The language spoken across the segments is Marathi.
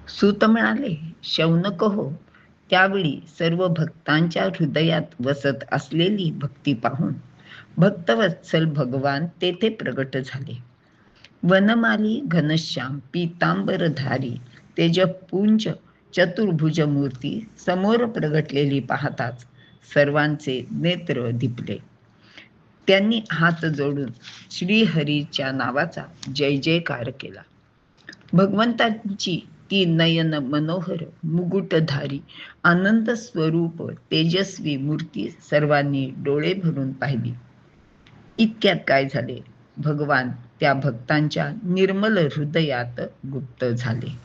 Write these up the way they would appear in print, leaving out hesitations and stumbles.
सूत म्हणाले, शौनक हो. त्यावेळी सर्व भक्तांच्या हृदयात वसत असलेली भक्ती पाहून भक्तवत्सल भगवान तेथे प्रगट झाले. वनमाली घनश्याम पीतांबरधारी तेजपुंज चतुर्भुज मूर्ती समोर प्रगटलेली पाहताच सर्वांचे नेत्र दिपले. त्यांनी हात जोडून श्रीहरीच्या नावाचा जय जयकार केला. भगवंतांची ती नयन मनोहर मुकुटधारी आनंद स्वरूप तेजस्वी मूर्ती सर्वांनी डोळे भरून पाहिली. इतक्यात काय झाले, भगवान त्या भक्तांच्या निर्मल हृदयात गुप्त झाले.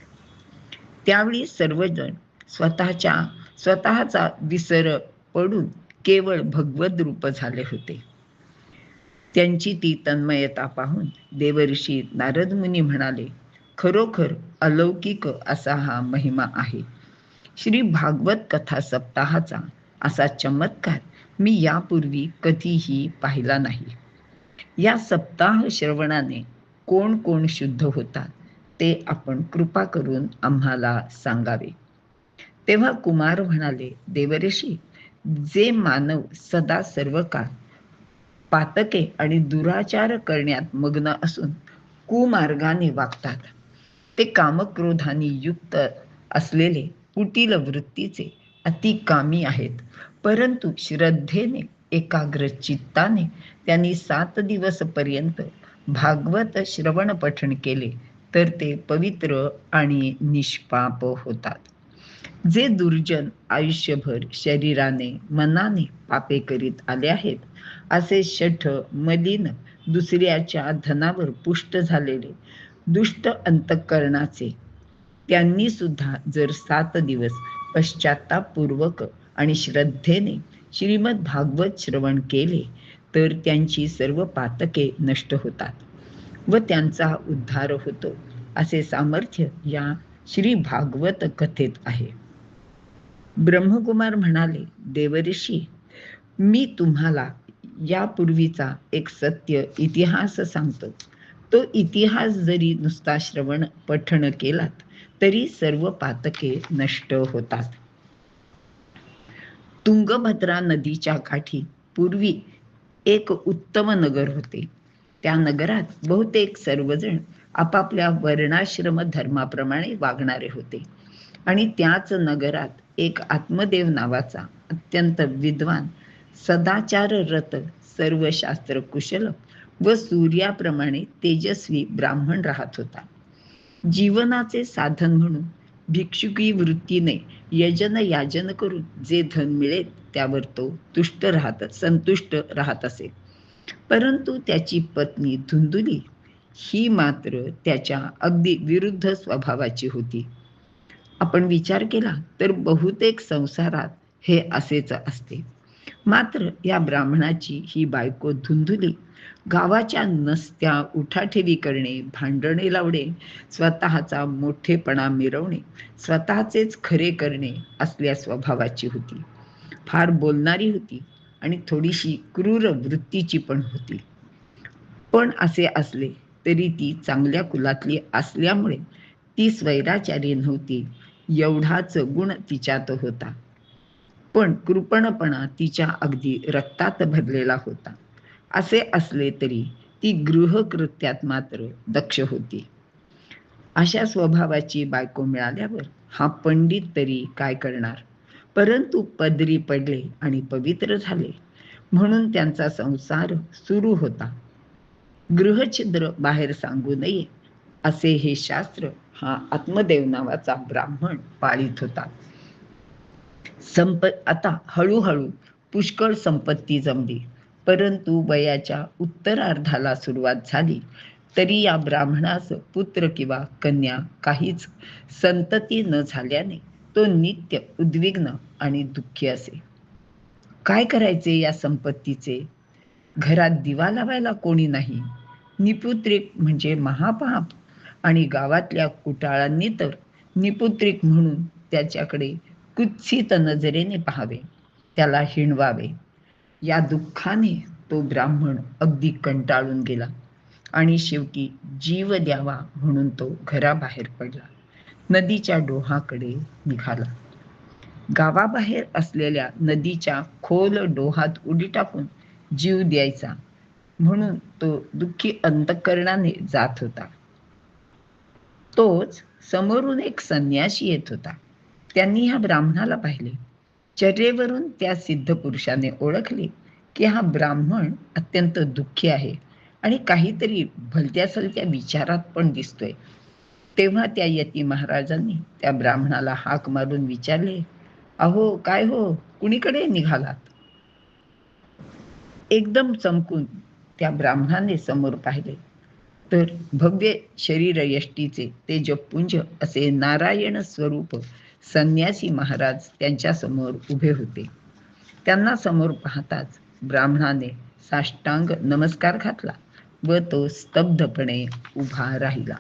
त्यावेळी सर्वजण स्वतःचा विसर पडून केवळ भगवद रूप झाले होते. त्यांची ती तन्मयता पाहून देवर्षी नारद मुनी म्हणाले, खरोखर अलौकिक असा हा महिमा आहे. श्री भागवत कथा सप्ताहाचा असा चमत्कार मी यापूर्वी कधीही पाहिला नाही. या सप्ताह श्रवणाने कोण कोण शुद्ध होतात ते आपण कृपा करून आम्हाला सांगावे. तेव्हा कुमार म्हणाले, देवर्षी, जे मानव सदा सर्व काळ पातके आणि दुराचार करण्यात मग्न असून कुमार्गाने वागतात, ते कामक्रोधाने युक्त असलेले कुटील वृत्तीचे अतिकामी आहेत. परंतु श्रद्धेने एकाग्र चित्ताने त्यांनी 7 दिवस पर्यंत भागवत श्रवण पठण केले तर ते पवित्र आणि निष्पाप होतात. जे दुर्जन आयुष्यभर शरीराने मनाने पापे करीत आले आहेत, असे शठ मलिन दुसऱ्याच्या धनावर पुष्ट झालेले दुष्ट अंतःकरणाचे, त्यांनी सुद्धा जर 7 दिवस पश्चातापूर्वक आणि श्रद्धेने श्रीमद भागवत श्रवण केले तर त्यांची सर्व पातके नष्ट होतात व त्यांचा उद्धार होतो, असे सामर्थ्य या श्री भागवत कथेत आहे. ब्रह्मकुमार म्हणाले, देवर्षी, मी तुम्हाला यापूर्वीचा एक सत्य इतिहास सांगतो. तो इतिहास जरी नुसता श्रवण पठण केलात तरी सर्व पातके नष्ट होतात. तुंगभद्रा नदीच्या काठी पूर्वी एक उत्तम नगर होते. त्या नगरात बहुतेक सर्वजण आपापल्या वर्णाश्रम धर्माप्रमाणे वागणारे होते आणि त्याच नगरात एक आत्मदेव नावाचा अत्यंत विद्वान, सदाचाररत, सर्व शास्त्र कुशल व सूर्याप्रमाणे तेजस्वी ब्राह्मण राहत होता. जीवनाचे साधन म्हणून भिक्षुकी वृत्तीने यजन याजन करून जे धन मिळेल त्यावर तो संतुष्ट राहत असे. परंतु त्याची पत्नी धुंदुली ही मात्र त्याच्या अगदी विरुद्ध स्वभावाची होती. आपण विचार केला तर बहुतेक संसारात हे असेच असते. मात्र या ब्राह्मणाची ही बायको धुंदुली गावाच्या नसत्या उठाठेवी करणे, भांडणे लावणे, स्वतःचा मोठेपणा मिरवणे, स्वतःचेच खरे करणे असल्या स्वभावाची होती. फार बोलणारी होती आणि थोडीशी क्रूर वृत्तीची पण होती. पण असे असले तरी ती चांगल्या कुलातली असल्यामुळे ती स्वैराचारी नव्हती, एवढाच गुण तिच्यात होता. पण कृपणपणा तिच्या अगदी रक्तात भरलेला होता. असे असले तरी ती गृहकृत्यात मात्र दक्ष होती. अशा स्वभावाची बायको मिळाल्यावर हा पंडित तरी काय करणार. परंतु पदरी पडले आणि पवित्र झाले म्हणून त्यांचा संसार सुरू होता. गृहछिद्र बाहेर सांगू नये असे हे शास्त्र हा आत्मदेव नावाचा ब्राह्मण पाळीत होता. आता हळूहळू पुष्कळ संपत्ती जमली, परंतु वयाच्या उत्तरार्धाला सुरुवात झाली तरी या ब्राह्मणास पुत्र किंवा कन्या काहीच संतती न झाल्याने तो नित्य उद्विग्न आणि दुःखी असे. काय करायचे या संपत्तीचे? घरात दिवा लावायला कोणी नाही. निपुत्रिक म्हणजे महापाप आणि गावातल्या कुटाळांनी तर निपुत्रिक म्हणून त्याच्याकडे कुत्सित नजरेने पाहावे, त्याला हिणवावे. या दुःखाने तो ब्राह्मण अगदी कंटाळून गेला आणि शेवटी जीव द्यावा म्हणून तो घराबाहेर पडला. नदीच्या डोहाकडे निघाला. गावाबाहेर असलेल्या नदीच्या खोल डोहात उडी टाकून जीव द्यायचा म्हणून तो दुःखी अंतःकरणाने जात होता. तोच समोरून एक संन्यासी येत होता. त्यांनी ह्या ब्राह्मणाला पाहिले. चर्येवरून त्या सिद्ध पुरुषाने ओळखले की हा ब्राह्मण अत्यंत दुःखी आहे आणि काहीतरी भलत्या सलत्या विचारात पण दिसतोय. तेव्हा त्या यती महाराजांनी त्या ब्राह्मणाला हाक मारून विचारले, अहो काय हो, कुणीकडे निघालात? एकदम चमकून त्या ब्राह्मणाने समोर पाहिले तर भव्य शरीर यष्टीचे तेजपुंज असे नारायण स्वरूप संन्यासी महाराज त्यांच्या समोर उभे होते. त्यांना समोर पाहताच ब्राह्मणाने साष्टांग नमस्कार घातला व तो स्तब्धपणे उभा राहिला.